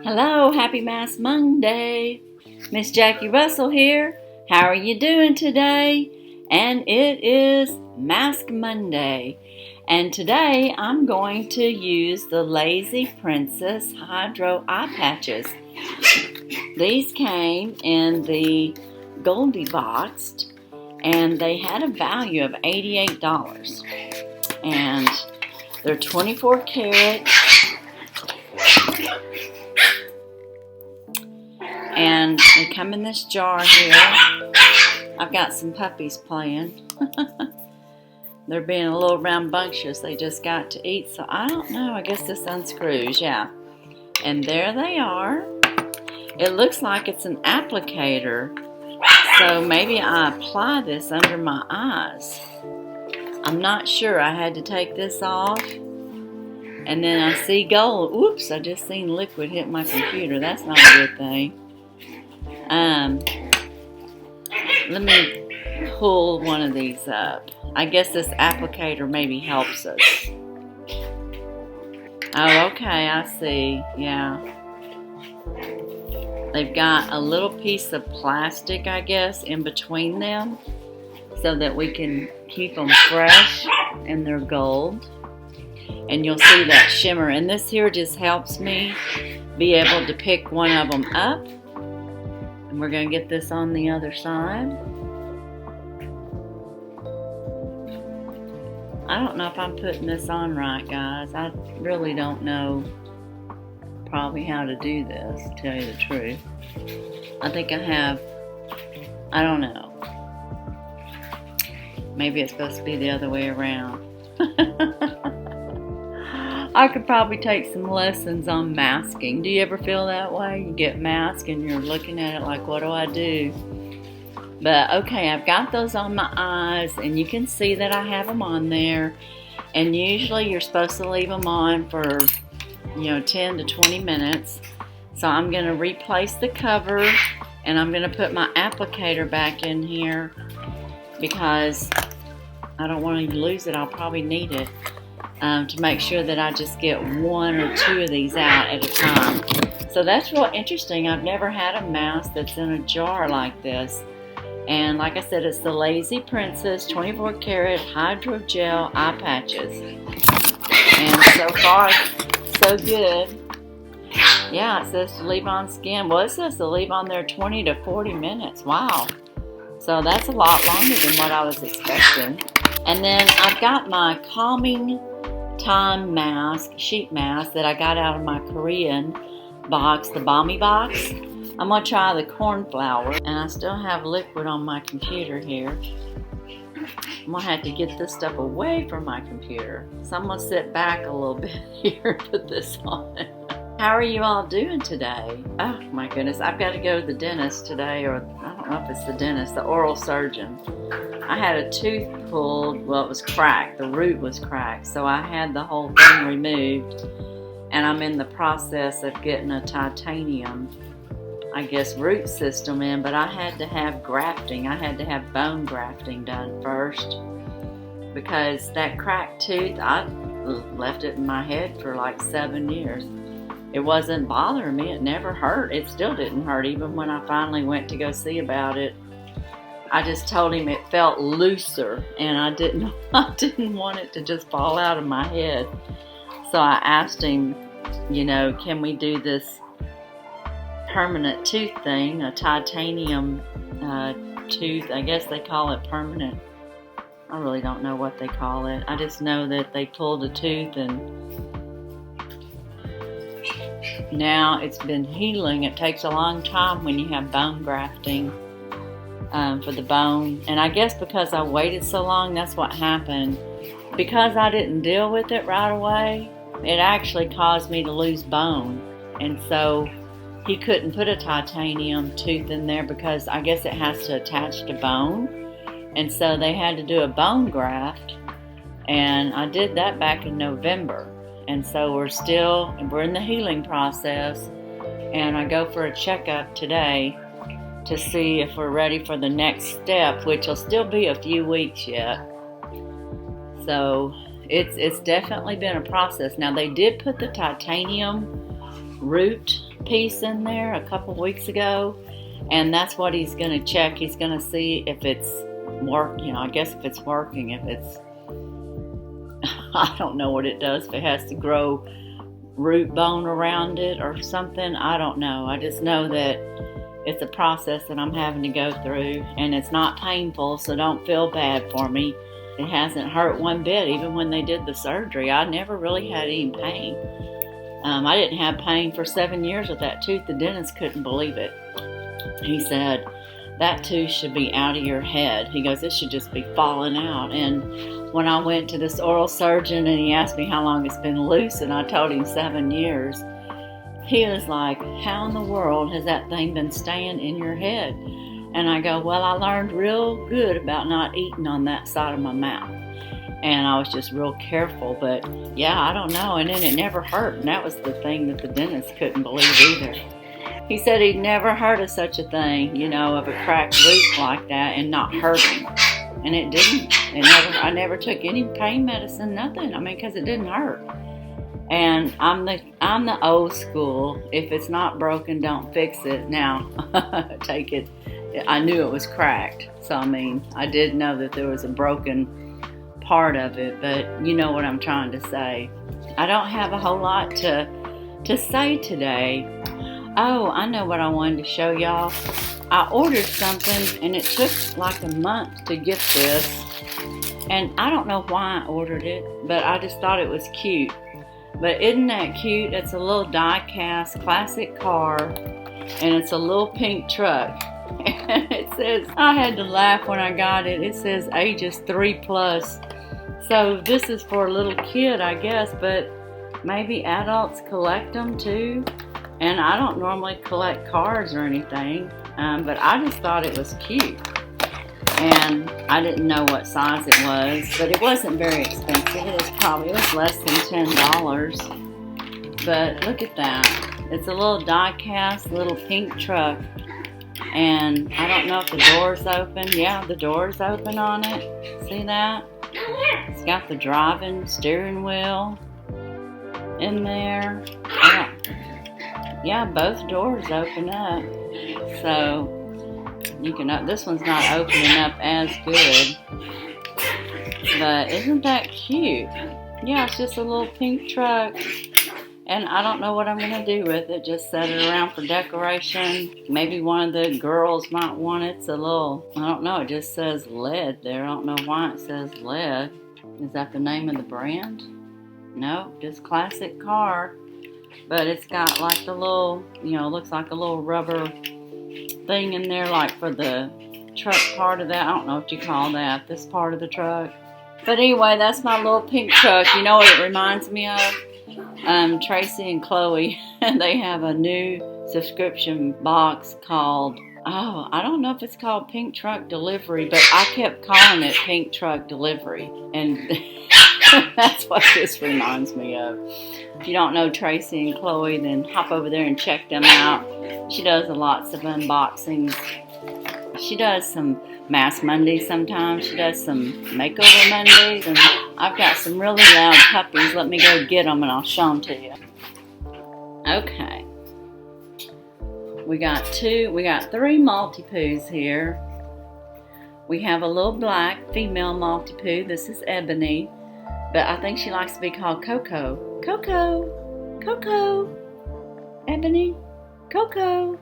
Hello, happy Mask Monday. Miss Jackie Russell here. How are you doing today? And it is Mask Monday. And today I'm going to use the Lazy Princess Hydro Eye Patches. These came in the Goldie boxed and they had a value of $88. And they're 24 karat. And they come in this jar here. I've got some puppies playing. They're being a little rambunctious. They just got to eat, so I don't know. I guess this unscrews, yeah. And there they are. It looks like it's an applicator. So maybe I apply this under my eyes. I'm not sure. I had to take this off. And then I see gold. Oops, I just seen liquid hit my computer. That's not a good thing. Let me pull one of these up. I guess this applicator maybe helps us. Oh, okay, I see. Yeah. They've got a little piece of plastic, I guess, in between them so that we can keep them fresh and they're gold. And you'll see that shimmer. And this here just helps me be able to pick one of them up. And we're going to get this on the other side. I don't know if I'm putting this on right, guys. I really don't know probably how to do this, to tell you the truth. I think I don't know. Maybe it's supposed to be the other way around. I could probably take some lessons on masking. Do you ever feel that way? You get masked and you're looking at it like, what do I do? But okay, I've got those on my eyes and you can see that I have them on there. And usually you're supposed to leave them on for, 10 to 20 minutes. So I'm going to replace the cover and I'm going to put my applicator back in here because I don't want to lose it. I'll probably need it. To make sure that I just get one or two of these out at a time. So that's real interesting. I've never had a mask that's in a jar like this. And like I said, it's the Lazy Princess 24 karat hydrogel eye patches. And so far, so good. Yeah, it says to leave on skin. Well, it says to leave on there 20 to 40 minutes. Wow. So that's a lot longer than what I was expecting. And then I've got my calming time mask, sheet mask that I got out of my Korean box, the Balmy box. I'm going to try the cornflower, and I still have liquid on my computer here. I'm going to have to get this stuff away from my computer. So I'm going to sit back a little bit here and put this on. How are you all doing today? Oh my goodness, I've got to go to the dentist today, or I don't know if it's the dentist, the oral surgeon. I had a tooth pulled, well, it was cracked, the root was cracked, so I had the whole thing removed, and I'm in the process of getting a titanium, I guess, root system in, but I had to have grafting. I had to have bone grafting done first, because that cracked tooth, I left it in my head for like 7 years. It wasn't bothering me, it never hurt, it still didn't hurt, even when I finally went to go see about it. I just told him it felt looser, and I didn't want it to just fall out of my head. So I asked him, can we do this permanent tooth thing, a titanium tooth? I guess they call it permanent. I really don't know what they call it. I just know that they pulled a tooth and now it's been healing. It takes a long time when you have bone grafting. For the bone, and I guess because I waited so long, that's what happened. Because I didn't deal with it right away, it actually caused me to lose bone, and so he couldn't put a titanium tooth in there because I guess it has to attach to bone, and so they had to do a bone graft, and I did that back in November, and so we're in the healing process, and I go for a checkup today to see if we're ready for the next step, which will still be a few weeks yet. So it's definitely been a process. Now they did put the titanium root piece in there a couple weeks ago, and that's what he's going to check. He's going to see if it's I guess if it's working, if it's, I don't know what it does, if it has to grow root bone around it or something. I don't know. I just know that it's a process that I'm having to go through, and it's not painful, so don't feel bad for me. It hasn't hurt one bit. Even when they did the surgery, I never really had any pain. I didn't have pain for 7 years with that tooth. The dentist couldn't believe it. He said, that tooth should be out of your head. He goes, it should just be falling out. And when I went to this oral surgeon and he asked me how long it's been loose, and I told him 7 years, he was like, how in the world has that thing been staying in your head? And I go, well, I learned real good about not eating on that side of my mouth. And I was just real careful, but yeah, I don't know. And then it never hurt. And that was the thing that the dentist couldn't believe either. He said he'd never heard of such a thing, of a cracked root like that and not hurting. And it didn't. I never took any pain medicine, nothing. I mean, because it didn't hurt. And I'm the old school. If it's not broken, don't fix it. Now, take it. I knew it was cracked. So, I mean, I did know that there was a broken part of it, but you know what I'm trying to say. I don't have a whole lot to say today. Oh, I know what I wanted to show y'all. I ordered something and it took like a month to get this, and I don't know why I ordered it, but I just thought it was cute. But isn't that cute? It's a little die-cast classic car, and it's a little pink truck. And it says, I had to laugh when I got it. It says ages 3+. So this is for a little kid, I guess, but maybe adults collect them too. And I don't normally collect cars or anything, but I just thought it was cute. And I didn't know what size it was, but it wasn't very expensive. It was less than $10. But look at that. It's a little die-cast little pink truck. And I don't know if the door's open. Yeah, the door's open on it. See that? It's got the driving steering wheel in there. Yeah, both doors open up. So you can, this one's not opening up as good. But isn't that cute? Yeah, it's just a little pink truck. And I don't know what I'm going to do with it. Just set it around for decoration. Maybe one of the girls might want it. It's a little, I don't know, it just says lead there. I don't know why it says lead. Is that the name of the brand? No, just classic car. But it's got like the little, looks like a little rubber thing in there, like for the truck part of that. I don't know what you call that, this part of the truck. But anyway, that's my little pink truck. You know what it reminds me of? Tracey and Chloe, they have a new subscription box called, I don't know if it's called Pink Truck Delivery, but I kept calling it Pink Truck Delivery. And that's what this reminds me of. If you don't know Tracey and Chloe, then hop over there and check them out. She does lots of unboxings. She does some Mask Mondays sometimes. She does some Makeover Mondays. And I've got some really loud puppies. Let me go get them and I'll show them to you. Okay. We got 3 Maltipoos here. We have a little black female Maltipoo. This is Ebony. But I think she likes to be called Coco. Coco! Coco! Ebony! Coco!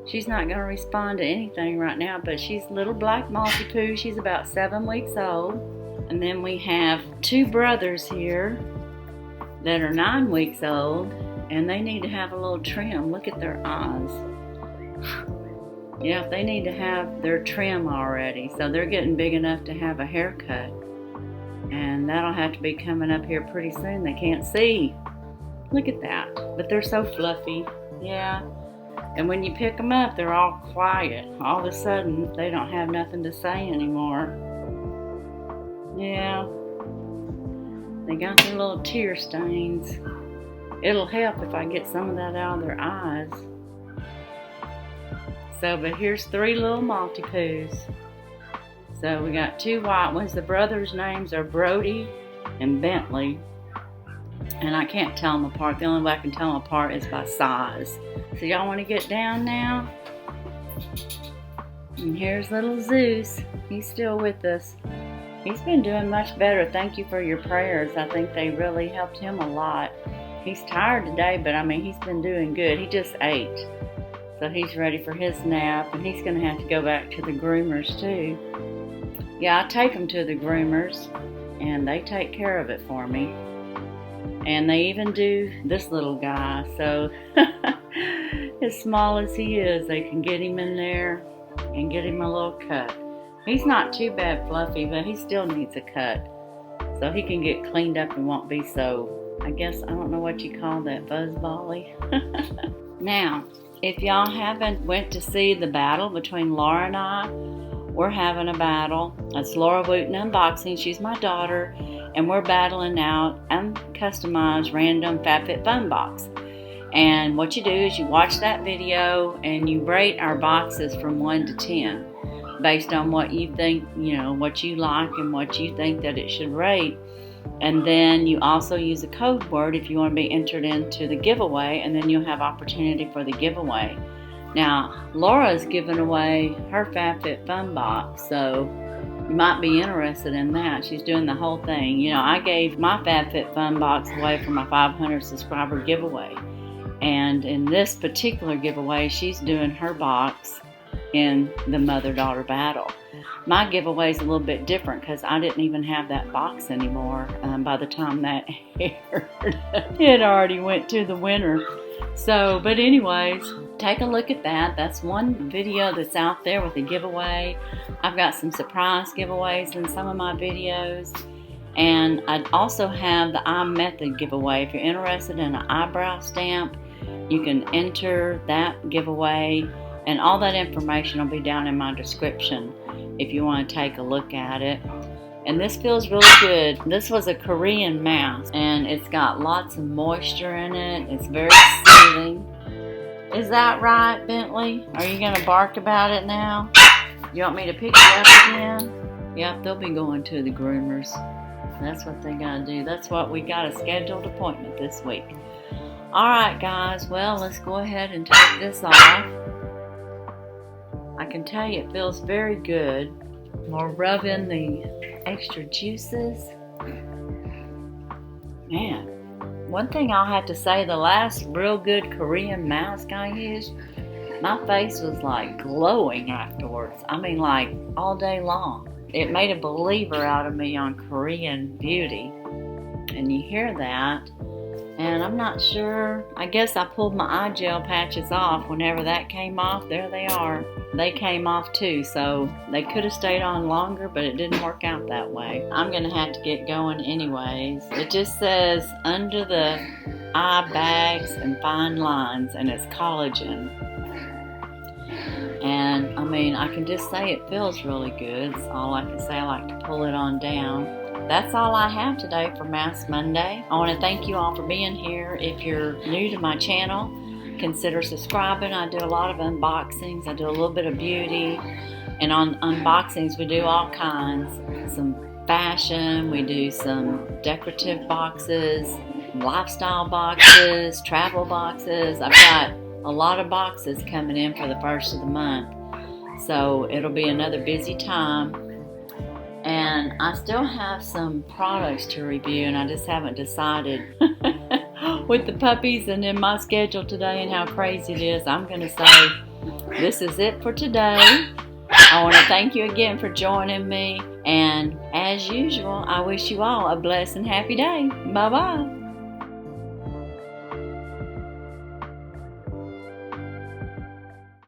She's not going to respond to anything right now, but she's a little black Maltipoo. She's about 7 weeks old. And then we have 2 brothers here that are 9 weeks old, and they need to have a little trim. Look at their eyes. Yeah, they need to have their trim already, so they're getting big enough to have a haircut. And that'll have to be coming up here pretty soon. They can't see. Look at that. But they're so fluffy. Yeah. And when you pick them up, they're all quiet. All of a sudden, they don't have nothing to say anymore. Yeah. They got their little tear stains. It'll help if I get some of that out of their eyes. So, but here's 3 little Maltipoos. So we got 2 white ones. The brothers' names are Brody and Bentley. And I can't tell them apart. The only way I can tell them apart is by size. So y'all want to get down now? And here's little Zeus. He's still with us. He's been doing much better. Thank you for your prayers. I think they really helped him a lot. He's tired today, but I mean, he's been doing good. He just ate. So he's ready for his nap, and he's going to have to go back to the groomers too. Yeah, I take him to the groomers, and they take care of it for me. And they even do this little guy. So as small as he is, they can get him in there and get him a little cut. He's not too bad fluffy, but he still needs a cut. So he can get cleaned up and won't be so, I guess, I don't know what you call that, fuzzbally. Now, if y'all haven't went to see the battle between Laura and I, we're having a battle. It's Laura Wooten Unboxing. She's my daughter. And we're battling out uncustomized random FABFITFUN box. And what you do is you watch that video and you rate our boxes from 1 to 10 based on what you think, you know, what you like and what you think that it should rate. And then you also use a code word if you want to be entered into the giveaway, and then you'll have opportunity for the giveaway. Now, Laura's giving away her FABFITFUN box, so you might be interested in that. She's doing the whole thing. You know, I gave my FABFITFUN box away for my 500 subscriber giveaway. And in this particular giveaway, she's doing her box in the mother-daughter battle. My giveaway is a little bit different because I didn't even have that box anymore by the time that aired. It already went to the winner. So, but anyways, take a look at that. That's one video that's out there with a giveaway. I've got some surprise giveaways in some of my videos. And I also have the eye method giveaway. If you're interested in an eyebrow stamp, you can enter that giveaway. And all that information will be down in my description if you want to take a look at it. And this feels really good. This was a Korean mask, and it's got lots of moisture in it. It's very soothing. Is that right, Bentley? Are you going to bark about it now? You want me to pick you up again? Yep, they'll be going to the groomers. That's what they got to do. That's what we got a scheduled appointment this week. Alright guys, well, let's go ahead and take this off. I can tell you it feels very good. We'll rub in the extra juices. Man, one thing I'll have to say, the last real good Korean mask I used, my face was like glowing afterwards. I mean, like all day long. It made a believer out of me on Korean beauty. And you hear that. And I'm not sure. I guess I pulled my eye gel patches off. Whenever that came off, there they are. They came off too, so they could have stayed on longer, but it didn't work out that way. I'm going to have to get going anyways. It just says under the eye bags and fine lines, and it's collagen. And I mean, I can just say it feels really good. That's all I can say. I like to pull it on down. That's all I have today for Mask Monday. I want to thank you all for being here. If you're new to my channel, consider subscribing. I do a lot of unboxings. I do a little bit of beauty. And on unboxings, we do all kinds. Some fashion, we do some decorative boxes, lifestyle boxes, travel boxes. I've got a lot of boxes coming in for the first of the month. So it'll be another busy time. And I still have some products to review, and I just haven't decided. With the puppies and in my schedule today and how crazy it is, I'm going to say this is it for today. I want to thank you again for joining me. And as usual, I wish you all a blessed and happy day. Bye-bye.